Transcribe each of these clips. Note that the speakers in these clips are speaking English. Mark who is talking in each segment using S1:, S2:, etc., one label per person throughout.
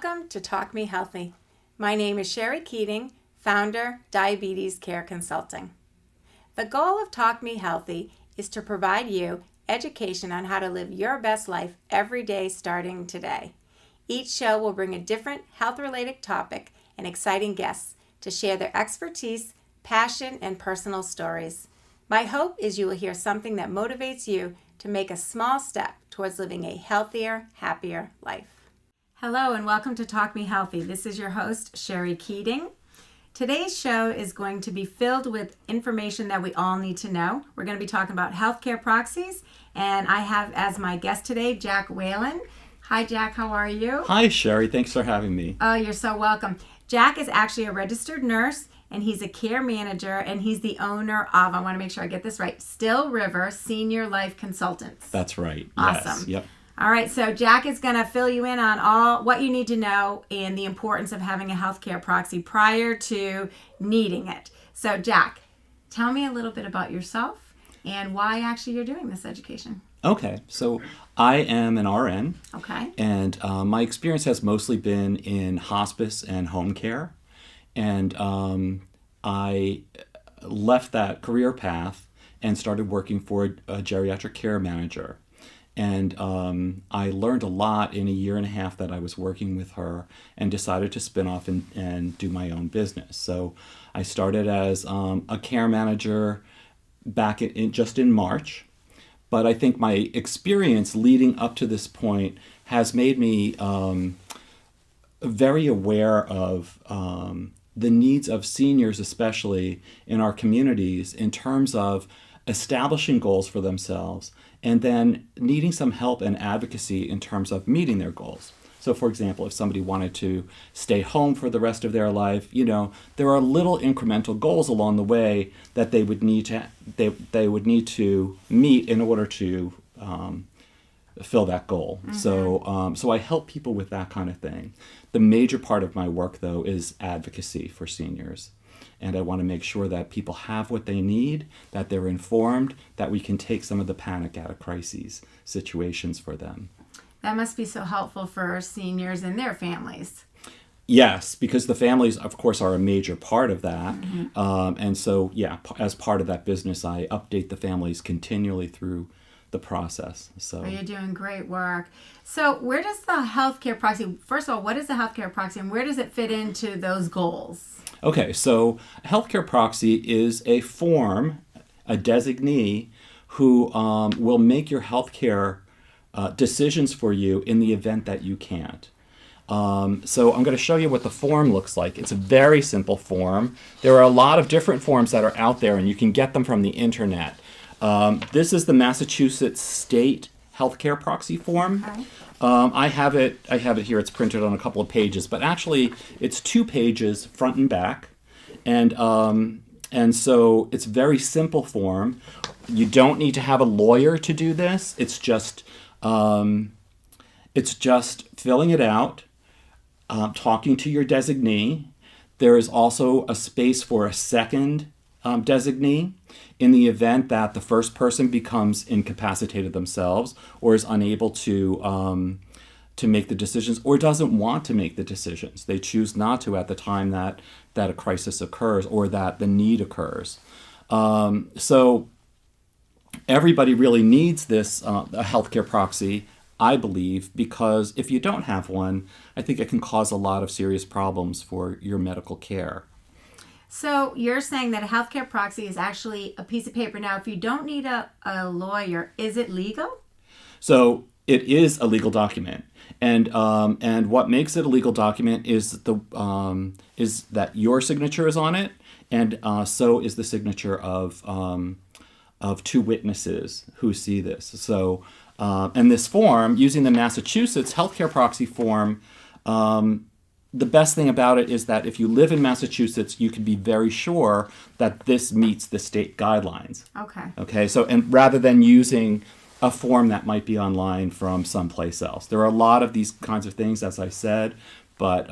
S1: Welcome to Talk Me Healthy. My name is Sherrie Keating, founder, Diabetes Care Consulting. The goal of Talk Me Healthy is to provide you education on how to live your best life every day starting today. Each show will bring a different health-related topic and exciting guests to share their expertise, passion, and personal stories. My hope is you will hear something that motivates you to make a small step towards living a healthier, happier life. Hello and welcome to Talk Me Healthy. This is your host, Sherrie Keating. Today's show is going to be filled with information that we all need to know. We're going to be talking about healthcare proxies, and I have as my guest today, Jack Whelan. Hi, Jack. How are you?
S2: Hi, Sherrie. Thanks for having me.
S1: Oh, you're so welcome. Jack is actually a registered nurse, and he's a care manager, and he's the owner of, I want to make sure I get this right, Still River Senior Life Consultants.
S2: That's right.
S1: Awesome.
S2: Yes. Yep.
S1: All right, so Jack is going to fill you in on all what you need to know and the importance of having a healthcare proxy prior to needing it. So, Jack, tell me a little bit about yourself and why actually you're doing this education.
S2: Okay, so I am an RN.
S1: Okay.
S2: And my experience has mostly been in hospice and home care. And I left that career path and started working for a geriatric care manager. And I learned a lot in a year and a half that I was working with her and decided to spin off and do my own business. So I started as a care manager back just in March. But I think my experience leading up to this point has made me very aware of the needs of seniors, especially in our communities, in terms of establishing goals for themselves and then needing some help and advocacy in terms of meeting their goals. So, for example, if somebody wanted to stay home for the rest of their life, there are little incremental goals along the way that they would need to meet in order to fill that goal. Mm-hmm. So I help people with that kind of thing. The major part of my work, though, is advocacy for seniors. And I want to make sure that people have what they need, that they're informed, that we can take some of the panic out of crises situations for them.
S1: That must be so helpful for seniors and their families.
S2: Yes, because the families, of course, are a major part of that. Mm-hmm. And so, as part of that business, I update the families continually through the process. So
S1: you're doing great work. So where does the healthcare proxy, first of all, what is the healthcare proxy and where does it fit into those goals?
S2: Okay, so a healthcare proxy is a form, a designee, who will make your healthcare decisions for you in the event that you can't. So I'm going to show you what the form looks like. It's a very simple form. There are a lot of different forms that are out there, and you can get them from the internet. This is the Massachusetts State Healthcare Proxy Form. Okay. I have it here. It's printed on a couple of pages, but actually it's 2 pages, front and back, and so it's a very simple form. You don't need to have a lawyer to do this. It's just filling it out, talking to your designee. There is also a space for a second designee in the event that the first person becomes incapacitated themselves or is unable to make the decisions or doesn't want to make the decisions. They choose not to at the time that a crisis occurs or that the need occurs. So everybody really needs this a healthcare proxy, I believe, because if you don't have one, I think it can cause a lot of serious problems for your medical care.
S1: So you're saying that a healthcare proxy is actually a piece of paper. Now, if you don't need a lawyer, is it legal?
S2: So it is a legal document, and what makes it a legal document is that your signature is on it, and so is the signature of 2 witnesses who see this. So and this form, using the Massachusetts healthcare proxy form. The best thing about it is that if you live in Massachusetts, you can be very sure that this meets the state guidelines. Okay. So, and rather than using a form that might be online from someplace else, there are a lot of these kinds of things, as I said, but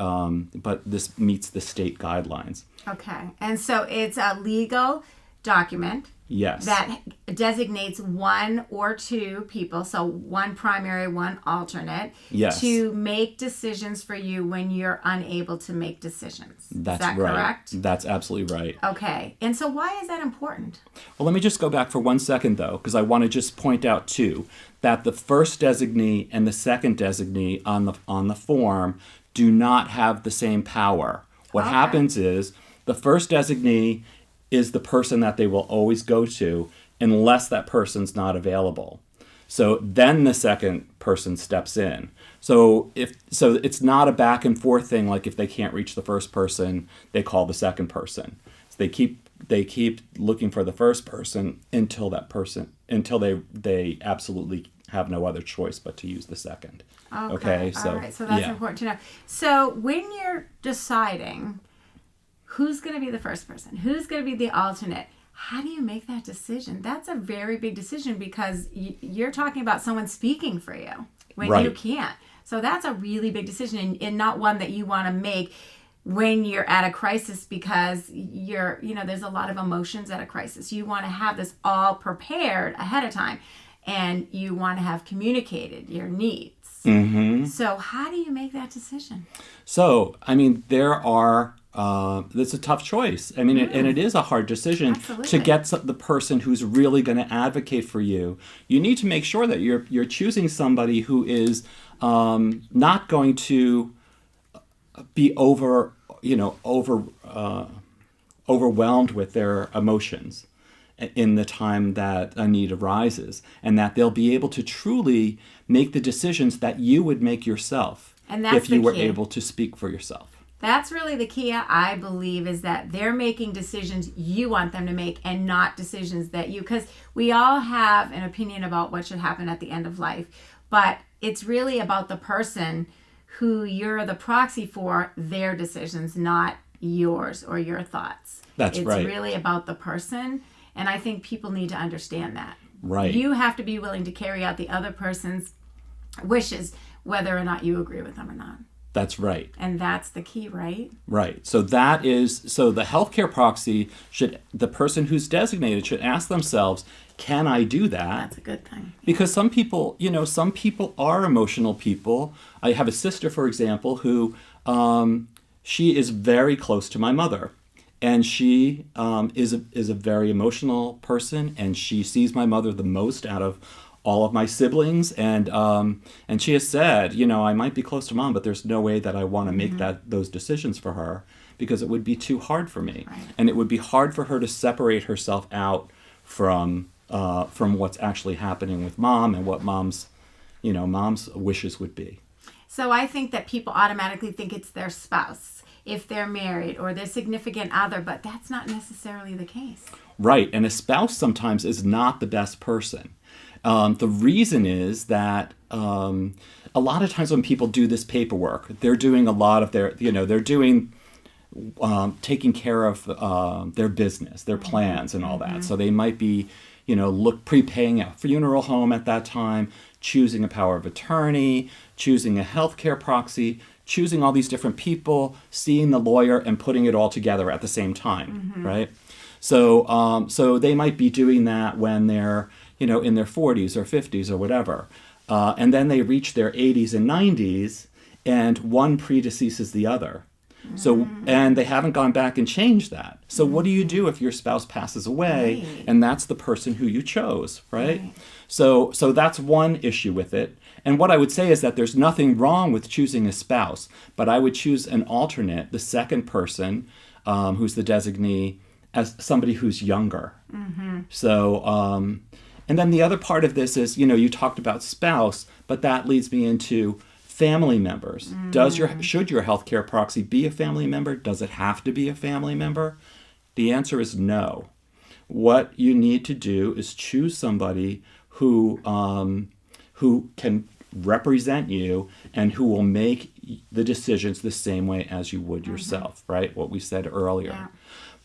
S2: this meets the state guidelines.
S1: Okay. And so it's a legal document.
S2: Yes.
S1: that designates one or two people, so one primary, one alternate,
S2: Yes.
S1: to make decisions for you when you're unable to make decisions.
S2: That's
S1: is that
S2: right.
S1: correct?
S2: That's absolutely right.
S1: Okay. And so why is that important?
S2: Well, let me just go back for 1 second, though, because I want to just point out, too, that the first designee and the second designee on the form do not have the same power. What
S1: Okay.
S2: happens is the first designee is the person that they will always go to unless that person's not available. So then the second person steps in. So it's not a back and forth thing, like if they can't reach the first person, they call the second person. So they keep looking for the first person until they absolutely have no other choice but to use the second. Okay.
S1: All right. So that's important to know. So when you're deciding who's going to be the first person, who's going to be the alternate, how do you make that decision? That's a very big decision because you're talking about someone speaking for you when
S2: Right.
S1: you can't. So that's a really big decision, and not one that you want to make when you're at a crisis, because there's a lot of emotions at a crisis. You want to have this all prepared ahead of time, and you want to have communicated your needs.
S2: Mm-hmm.
S1: So how do you make that decision?
S2: So, I mean, it's a tough choice. I mean, and it is a hard decision.
S1: Absolutely.
S2: To get the person who's really going to advocate for you. You need to make sure that you're choosing somebody who is not going to be overwhelmed with their emotions in the time that a need arises, and that they'll be able to truly make the decisions that you would make yourself
S1: And that's
S2: if you
S1: the
S2: were
S1: key.
S2: able to speak for yourself.
S1: That's really the key, I believe, is that they're making decisions you want them to make and not decisions that because we all have an opinion about what should happen at the end of life, but it's really about the person who you're the proxy for, their decisions, not yours or your thoughts.
S2: That's right.
S1: It's really about the person, and I think people need to understand that.
S2: Right.
S1: You have to be willing to carry out the other person's wishes, whether or not you agree with them or not.
S2: That's right.
S1: And that's the key, right?
S2: Right. So the healthcare proxy the person who's designated should ask themselves, can I do that?
S1: That's a good thing.
S2: Because some people are emotional people. I have a sister, for example, who she is very close to my mother. And she is a very emotional person, and she sees my mother the most out of all of my siblings, and she has said, I might be close to Mom, but there's no way that I want to make those decisions for her, because it would be too hard for me,
S1: right.
S2: And it would be hard for her to separate herself out from what's actually happening with Mom and what Mom's wishes would be.
S1: So I think that people automatically think it's their spouse if they're married or their significant other, but that's not necessarily the case.
S2: Right, and a spouse sometimes is not the best person. The reason is that a lot of times when people do this paperwork, they're doing a lot of they're doing taking care of their business, their plans and all that. So they might be, prepaying a funeral home at that time, choosing a power of attorney, choosing a healthcare proxy, choosing all these different people, seeing the lawyer, and putting it all together at the same time, right? So they might be doing that when they're in their 40s or 50s or whatever. And then they reach their 80s and 90s, and one predeceases the other. So, and they haven't gone back and changed that. So what do you do if your spouse passes away,
S1: Right.
S2: and that's the person who you chose, right? So that's one issue with it. And what I would say is that there's nothing wrong with choosing a spouse, but I would choose an alternate, the second person, who's the designee, as somebody who's younger. So, and then the other part of this is, you talked about spouse, but that leads me into family members. Should your healthcare proxy be a family member? Does it have to be a family member? The answer is no. What you need to do is choose somebody who can represent you and who will make the decisions the same way as you would yourself, right? What we said earlier.
S1: Yeah.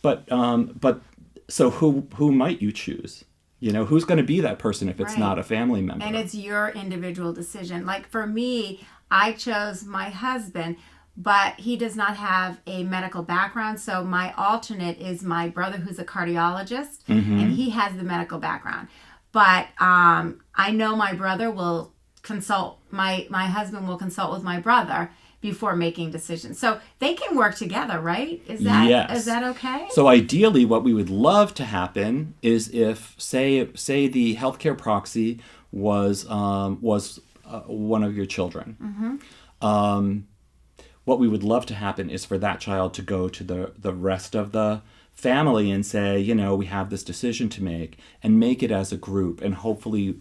S2: But so who might you choose? Who's going to be that person if it's
S1: Right.
S2: not a family member?
S1: And it's your individual decision. Like for me, I chose my husband, but he does not have a medical background. So my alternate is my brother, who's a cardiologist, and he has the medical background. But I know my brother will consult, my husband will consult with my brother before making decisions. So they can work together, right? Is that okay?
S2: So ideally, what we would love to happen is if, say the healthcare proxy was one of your children. What we would love to happen is for that child to go to the rest of the family and say, we have this decision to make, and make it as a group and hopefully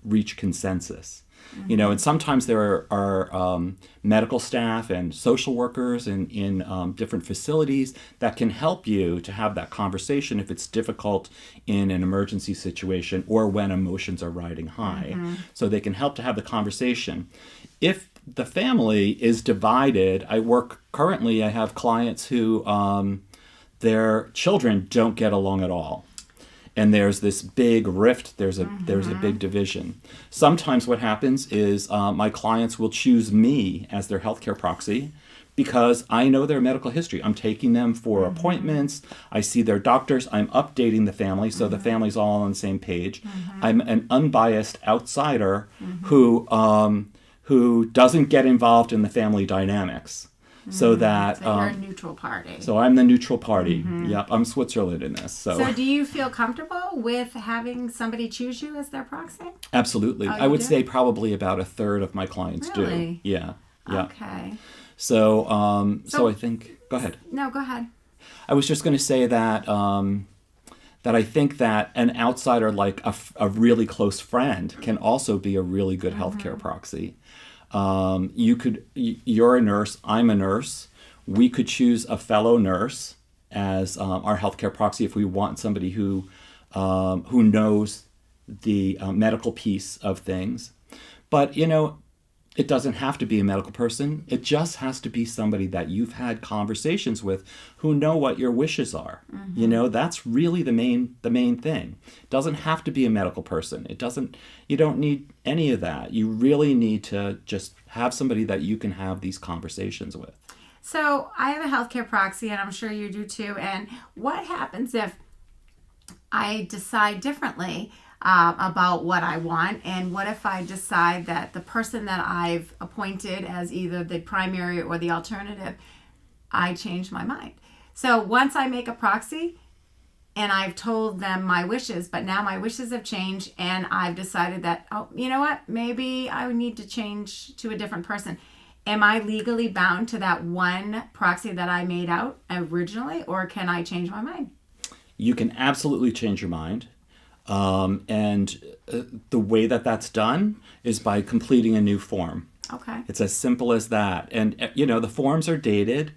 S2: reach consensus. And sometimes there are medical staff and social workers in different facilities that can help you to have that conversation if it's difficult in an emergency situation or when emotions are riding high. So they can help to have the conversation. If the family is divided, I have clients who their children don't get along at all. And there's this big rift, there's a big division. Sometimes what happens is my clients will choose me as their healthcare proxy because I know their medical history. I'm taking them for appointments, I see their doctors, I'm updating the family so the family's all on the same page. I'm an unbiased outsider who doesn't get involved in the family dynamics. So that
S1: you're a neutral party.
S2: So I'm the neutral party. Yep, I'm Switzerland in this. So
S1: do you feel comfortable with having somebody choose you as their proxy?
S2: Absolutely. I would say probably about a third of my clients do. Yeah.
S1: Okay.
S2: So so I think, go ahead.
S1: No, go ahead.
S2: I was just going to say that that I think that an outsider like a really close friend can also be a really good healthcare proxy. You're a nurse, I'm a nurse. We could choose a fellow nurse as our healthcare proxy if we want somebody who knows the medical piece of things. But, it doesn't have to be a medical person. It just has to be somebody that you've had conversations with who know what your wishes are. That's really the main thing. It doesn't have to be a medical person. You don't need any of that. You really need to just have somebody that you can have these conversations with.
S1: So I have a healthcare proxy, and I'm sure you do too. And what happens if I decide differently about what I want, and what if I decide that the person that I've appointed as either the primary or the alternative, I change my mind? So once I make a proxy and I've told them my wishes, but now my wishes have changed and I've decided that, maybe I would need to change to a different person. Am I legally bound to that one proxy that I made out originally, or can I change my mind?
S2: You can absolutely change your mind. And the way that that's done is by completing a new form.
S1: Okay.
S2: It's as simple as that. And, the forms are dated.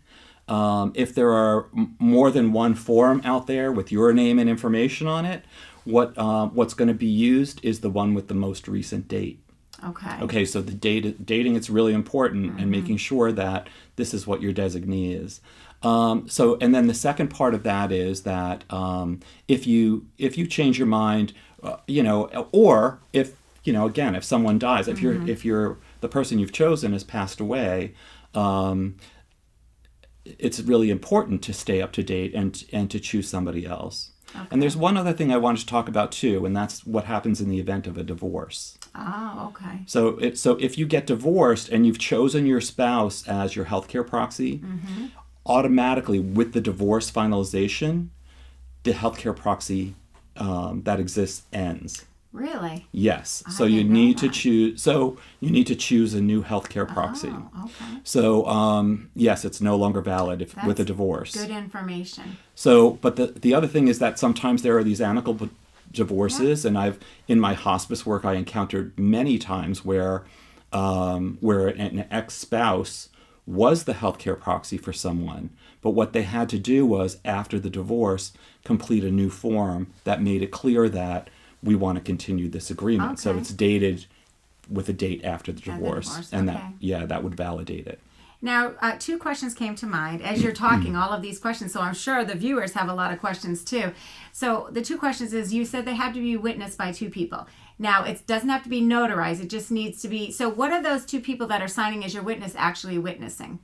S2: If there are more than one form out there with your name and information on it, what's going to be used is the one with the most recent date. Okay, so the dating, it's really important, and making sure that this is what your designee is. And then the second part of that is that if you change your mind, or if again, if someone dies, if you're the person you've chosen has passed away, it's really important to stay up to date and to choose somebody else. Okay. And there's one other thing I wanted to talk about too, and that's what happens in the event of a divorce.
S1: Oh, okay.
S2: So if you get divorced and you've chosen your spouse as your healthcare proxy, automatically with the divorce finalization, the healthcare proxy that exists ends.
S1: Really?
S2: Yes. So you need to choose. So you need to choose a new healthcare proxy.
S1: Oh, okay.
S2: So yes, it's no longer valid with a divorce.
S1: Good information.
S2: So, but the other thing is that sometimes there are these amicable divorces, and in my hospice work I encountered many times where an ex-spouse was the healthcare proxy for someone, but what they had to do was, after the divorce, complete a new form that made it clear that we want to continue this agreement. Okay. So it's dated with a date after the divorce, and that would validate it.
S1: Now, two questions came to mind as you're talking, all of these questions, so I'm sure the viewers have a lot of questions too. So the two questions is, you said they have to be witnessed by two people. Now, it doesn't have to be notarized, it just needs to be, so what are those two people that are signing as your witness actually witnessing?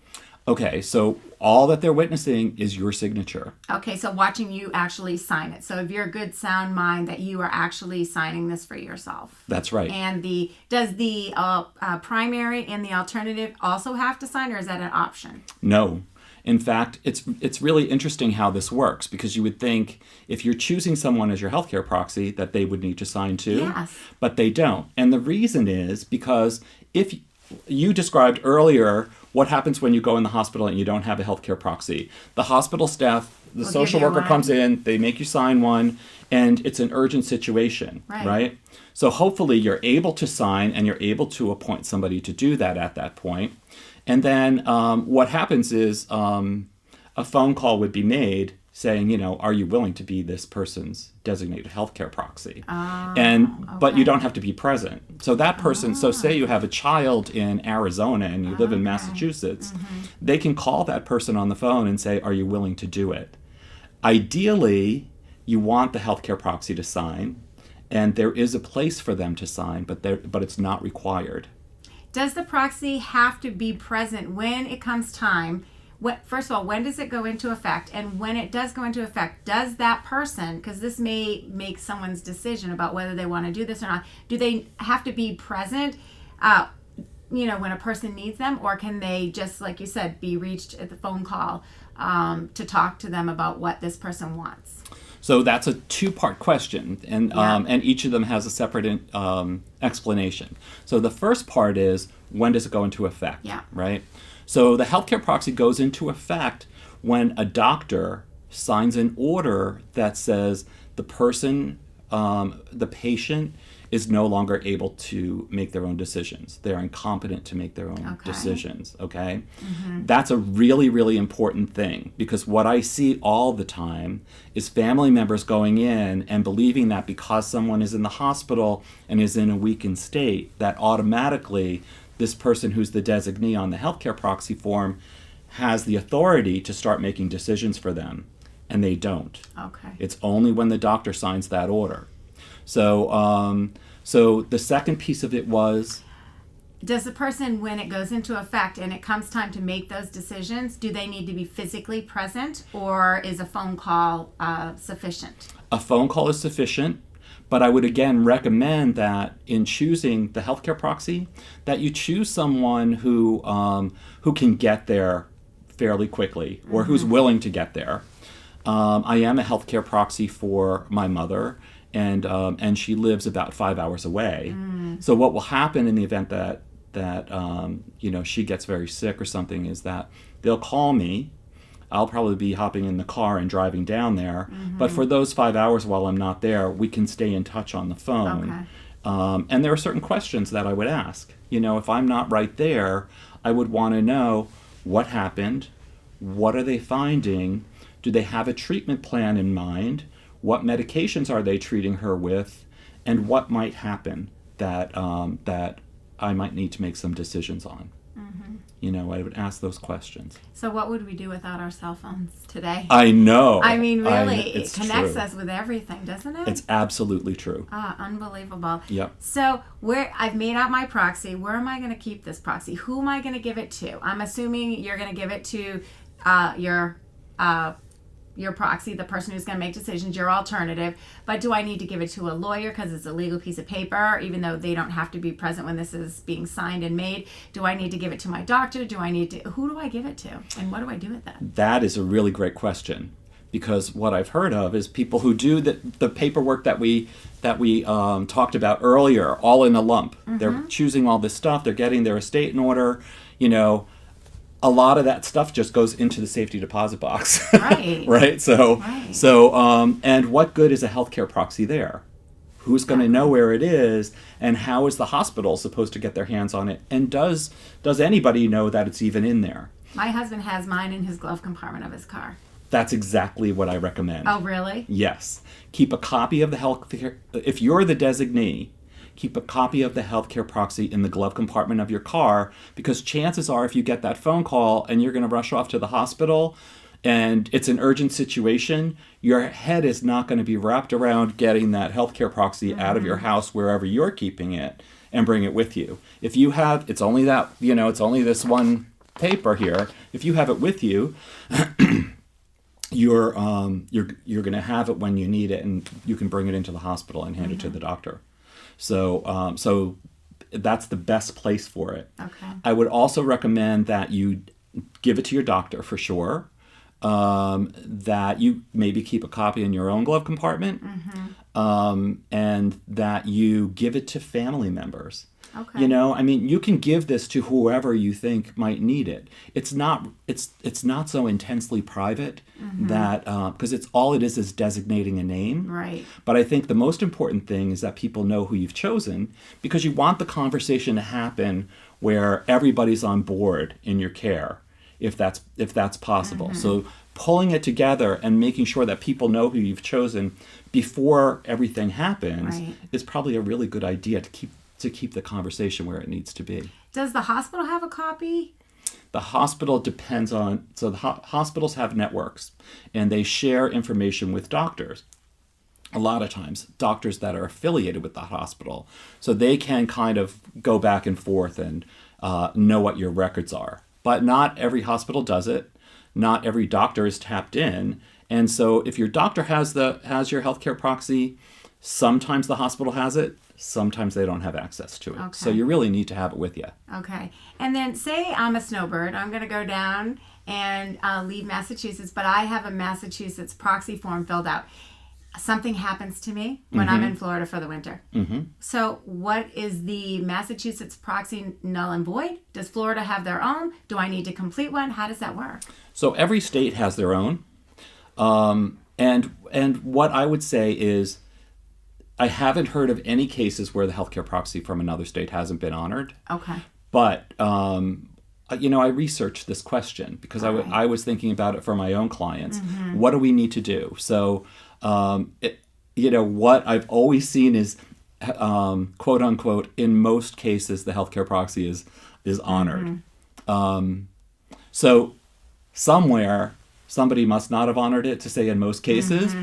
S2: Okay, so all that they're witnessing is your signature.
S1: Okay, so watching you actually sign it. So if you're a good sound mind that you are actually signing this for yourself.
S2: That's right.
S1: And does the primary and the alternative also have to sign, or is that an option?
S2: No. In fact, it's really interesting how this works, because you would think if you're choosing someone as your healthcare proxy that they would need to sign too.
S1: Yes.
S2: But they don't. And the reason is because if you described earlier what happens when you go in the hospital and you don't have a healthcare proxy. The hospital staff, the social worker comes in, they make you sign one, and it's an urgent situation, right? So hopefully you're able to sign and you're able to appoint somebody to do that at that point. And then what happens is a phone call would be made saying, are you willing to be this person's designated healthcare proxy? But you don't have to be present. So that person, so say you have a child in Arizona and you live in Massachusetts, they can call that person on the phone and say, are you willing to do it? Ideally, you want the healthcare proxy to sign, and there is a place for them to sign, but it's not required.
S1: Does the proxy have to be present when it comes time? First of all, when does it go into effect? And when it does go into effect, does that person, because this may make someone's decision about whether they want to do this or not, do they have to be present, when a person needs them? Or can they just, like you said, be reached at the phone call to talk to them about what this person wants?
S2: So that's a two-part question, and each of them has a separate explanation. So the first part is, when does it go into effect, right? So the healthcare proxy goes into effect when a doctor signs an order that says the person, the patient, is no longer able to make their own decisions. They're incompetent to make their own decisions, okay? That's a really, really important thing, because what I see all the time is family members going in and believing that because someone is in the hospital and is in a weakened state, that automatically this person who's the designee on the healthcare proxy form has the authority to start making decisions for them, and they don't.
S1: Okay.
S2: It's only when the doctor signs that order. So the second piece of it was,
S1: does the person, when it goes into effect and it comes time to make those decisions, do they need to be physically present, or is a phone call sufficient?
S2: A phone call is sufficient, but I would again recommend that in choosing the healthcare proxy, that you choose someone who can get there fairly quickly, or who's willing to get there. I am a healthcare proxy for my mother, and she lives about 5 hours away. So what will happen in the event that she gets very sick or something is that they'll call me. I'll probably be hopping in the car and driving down there. But for those 5 hours while I'm not there, we can stay in touch on the phone. Okay. And there are certain questions that I would ask. If I'm not right there, I would want to know what happened, what are they finding, do they have a treatment plan in mind, what medications are they treating her with, and what might happen that I might need to make some decisions on. I would ask those questions.
S1: So what would we do without our cell phones today?
S2: I know.
S1: I mean, really, it connects us with everything, doesn't it?
S2: It's absolutely true.
S1: Unbelievable.
S2: Yep.
S1: So I've made out my proxy. Where am I going to keep this proxy? Who am I going to give it to? I'm assuming you're going to give it to your proxy, the person who's going to make decisions, your alternative. But do I need to give it to a lawyer because it's a legal piece of paper, even though they don't have to be present when this is being signed and made? Do I need to give it to my doctor? Who do I give it to? And what do I do with that?
S2: That is a really great question, because what I've heard of is people who do the paperwork that we talked about earlier, all in a lump. They're choosing all this stuff. They're getting their estate in order, a lot of that stuff just goes into the safety deposit box.
S1: Right.
S2: Right? So and what good is a healthcare proxy there? Who's going to know where it is, and how is the hospital supposed to get their hands on it? And does anybody know that it's even in there?
S1: My husband has mine in his glove compartment of his car.
S2: That's exactly what I recommend.
S1: Oh, really?
S2: Yes. Keep a copy of the healthcare, if you're the designee, keep a copy of the healthcare proxy in the glove compartment of your car, because chances are if you get that phone call and you're going to rush off to the hospital and it's an urgent situation, your head is not going to be wrapped around getting that healthcare proxy out of your house wherever you're keeping it and bring it with you. If you have, it's only this one paper here, if you have it with you, you're going to have it when you need it, and you can bring it into the hospital and hand it to the doctor. So that's the best place for it.
S1: Okay.
S2: I would also recommend that you give it to your doctor for sure. That you maybe keep a copy in your own glove compartment, and that you give it to family members.
S1: Okay.
S2: You know, I mean, you can give this to whoever you think might need it. It's not so intensely private that because it is designating a name.
S1: Right.
S2: But I think the most important thing is that people know who you've chosen, because you want the conversation to happen where everybody's on board in your care, if that's possible. So pulling it together and making sure that people know who you've chosen before everything happens is probably a really good idea to keep the conversation where it needs to be.
S1: Does the hospital have a copy?
S2: The hospital depends on, so the hospitals have networks, and they share information with doctors. A lot of times, doctors that are affiliated with the hospital, so they can kind of go back and forth and know what your records are. But not every hospital does it. Not every doctor is tapped in. And so if your doctor has your healthcare proxy, sometimes the hospital has it, sometimes they don't have access to it.
S1: Okay.
S2: So you really need to have it with you.
S1: Okay. And then say I'm a snowbird. I'm going to go down and leave Massachusetts, but I have a Massachusetts proxy form filled out. Something happens to me when I'm in Florida for the winter. So what is the Massachusetts proxy null and void? Does Florida have their own? Do I need to complete one? How does that work?
S2: So every state has their own. And what I would say is, I haven't heard of any cases where the healthcare proxy from another state hasn't been honored.
S1: Okay.
S2: But, I researched this question because I was thinking about it for my own clients. What do we need to do? So, what I've always seen is, quote unquote, in most cases, the healthcare proxy is honored. So somewhere, somebody must not have honored it to say in most cases.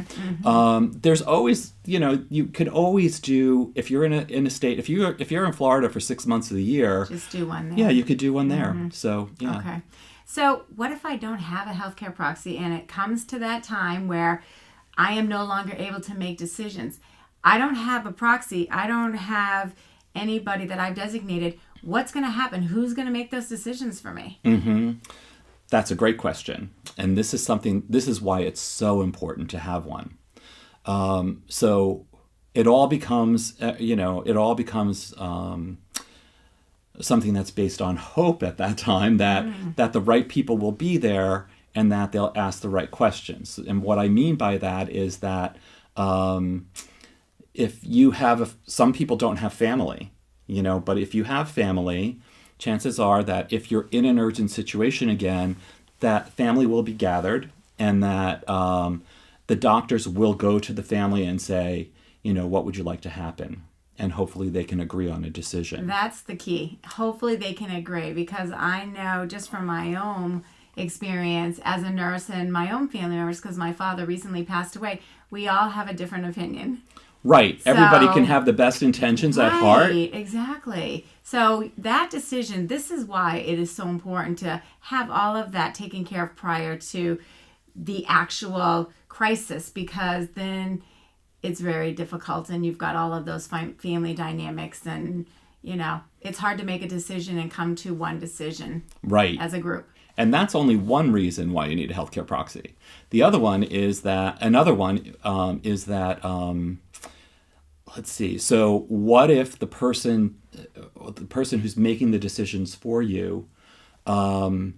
S2: There's always, you could always do, if you're in a state, if you're in Florida for 6 months of the year,
S1: just do one there.
S2: Yeah, you could do one there. So, yeah.
S1: Okay. So what if I don't have a healthcare proxy and it comes to that time where I am no longer able to make decisions? I don't have a proxy. I don't have anybody that I've designated. What's going to happen? Who's going to make those decisions for me?
S2: That's a great question. And this is why it's so important to have one. So it all becomes, something that's based on hope at that time that the right people will be there and that they'll ask the right questions. And what I mean by that is that if you have, some people don't have family, but if you have family, chances are that if you're in an urgent situation again, that family will be gathered, and that the doctors will go to the family and say, what would you like to happen? And hopefully they can agree on a decision.
S1: That's the key. Hopefully they can agree, because I know just from my own experience as a nurse and my own family members, because my father recently passed away, we all have a different opinion.
S2: Right. Everybody can have the best intentions at heart.
S1: Right, exactly. So that decision, this is why it is so important to have all of that taken care of prior to the actual crisis, because then it's very difficult and you've got all of those family dynamics, and, it's hard to make a decision and come to one decision as a group.
S2: And that's only one reason why you need a healthcare proxy. The other one is that, let's see. So what if the person who's making the decisions for you kind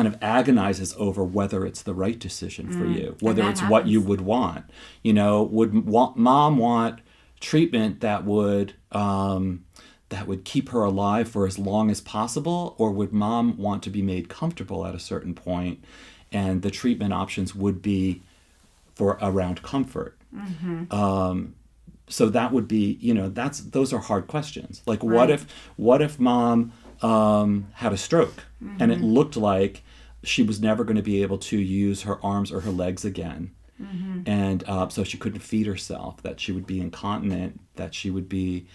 S2: of agonizes over whether it's the right decision for you, whether it's happens. What you would want. Would mom want treatment that would keep her alive for as long as possible, or would mom want to be made comfortable at a certain point, and the treatment options would be for around comfort? So that would be, those are hard questions. Like, right. What if mom had a stroke and it looked like she was never going to be able to use her arms or her legs again, and so she couldn't feed herself, that she would be incontinent, that she would be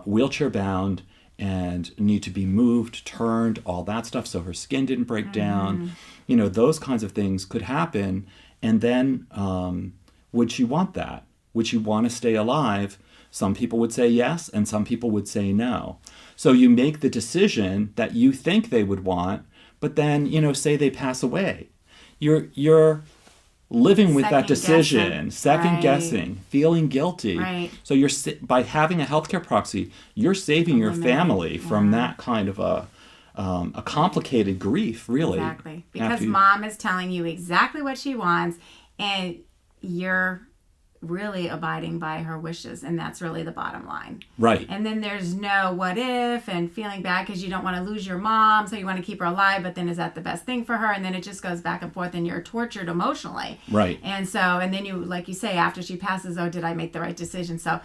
S2: wheelchair bound, and need to be moved, turned, all that stuff, so her skin didn't break down. Those kinds of things could happen. And then would she want that? Would she want to stay alive? Some people would say yes, and some people would say no. So you make the decision that you think they would want, but then, say they pass away. You're living with that decision, second guessing, feeling guilty.
S1: Right.
S2: So by having a healthcare proxy, you're saving your family from that kind of a complicated grief, really.
S1: Exactly. Because mom is telling you exactly what she wants, and you're really abiding by her wishes, and that's really the bottom line.
S2: Right.
S1: And then there's no what if and feeling bad because you don't want to lose your mom, so you want to keep her alive, but then is that the best thing for her? And then it just goes back and forth, and you're tortured emotionally.
S2: Right.
S1: And then you, like you say, after she passes, oh, did I make the right decision? So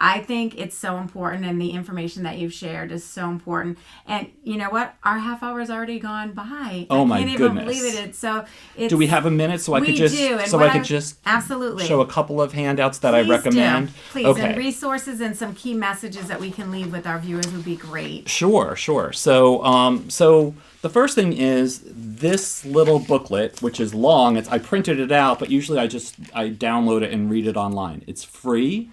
S1: I think it's so important, and the information that you've shared is so important. And you know what? Our half hour has already gone by.
S2: Oh my
S1: goodness! I can't even believe it. So
S2: do we have a minute so I could just
S1: absolutely
S2: show a couple of handouts that I recommend?
S1: Please,
S2: okay.
S1: And resources and some key messages that we can leave with our viewers would be great.
S2: Sure. So the first thing is this little booklet, which is long. I printed it out, but usually I download it and read it online. It's free.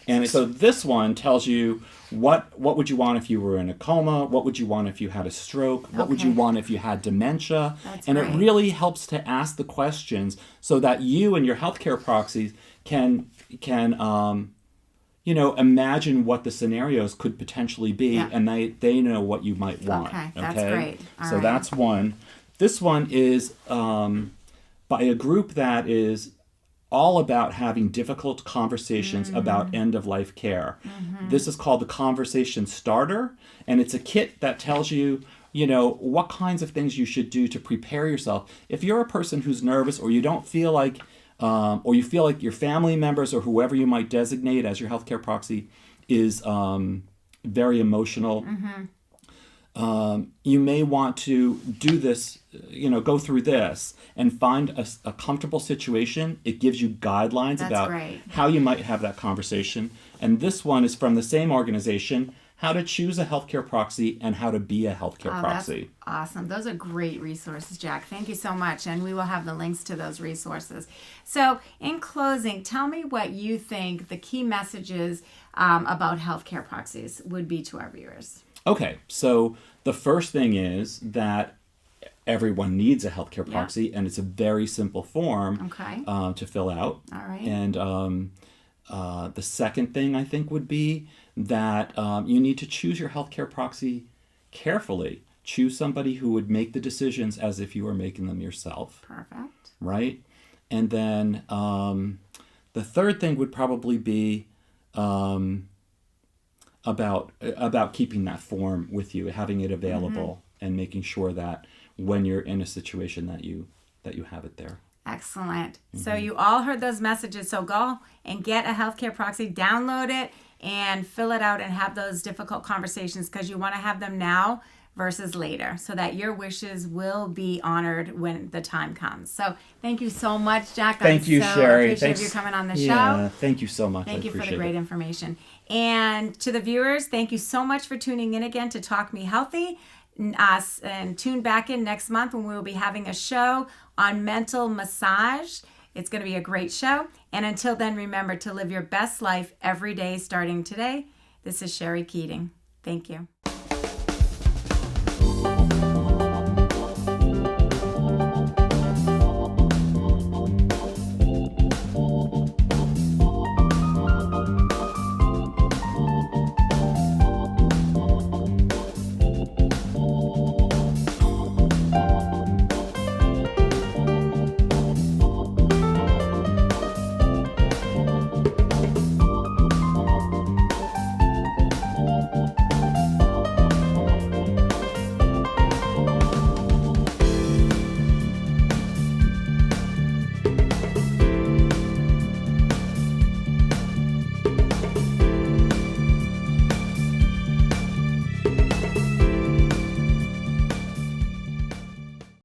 S2: And so this one tells you what would you want if you were in a coma? What would you want if you had a stroke? What would you want if you had dementia?
S1: That's
S2: and
S1: great.
S2: It really helps to ask the questions so that you and your healthcare proxies can imagine what the scenarios could potentially be, and they know what you might want.
S1: Okay, that's great. All
S2: so
S1: right.
S2: That's one. This one is by a group that is all about having difficult conversations about end-of-life care. This is called the Conversation Starter, and it's a kit that tells you, what kinds of things you should do to prepare yourself. If you're a person who's nervous, or you don't feel like, or you feel like your family members or whoever you might designate as your healthcare proxy is very emotional, you may want to do this, go through this and find a comfortable situation. It gives you guidelines about how you might have that conversation. And this one is from the same organization, How to Choose a Healthcare Proxy and How to Be a Healthcare Proxy.
S1: That's awesome. Those are great resources, Jack. Thank you so much. And we will have the links to those resources. So in closing, tell me what you think the key messages about healthcare proxies would be to our viewers.
S2: Okay, so the first thing is that everyone needs a healthcare proxy, and it's a very simple form to fill out.
S1: All right.
S2: And the second thing I think would be that you need to choose your healthcare proxy carefully. Choose somebody who would make the decisions as if you were making them yourself.
S1: Perfect.
S2: Right? And then the third thing would probably be about keeping that form with you, having it available, and making sure that when you're in a situation that you have it there.
S1: Excellent. So you all heard those messages. So go and get a healthcare proxy, download it, and fill it out and have those difficult conversations, because you want to have them now versus later, so that your wishes will be honored when the time comes. So thank you so much, Jack.
S2: Thank you, Sherrie.
S1: Appreciate you coming on the show.
S2: Yeah, thank you so much.
S1: Thank you for the great information. And to the viewers, thank you so much for tuning in again to Talk Me Healthy. And tune back in next month when we will be having a show on mental massage. It's going to be a great show. And until then, remember to live your best life every day starting today. This is Sherrie Keating. Thank you.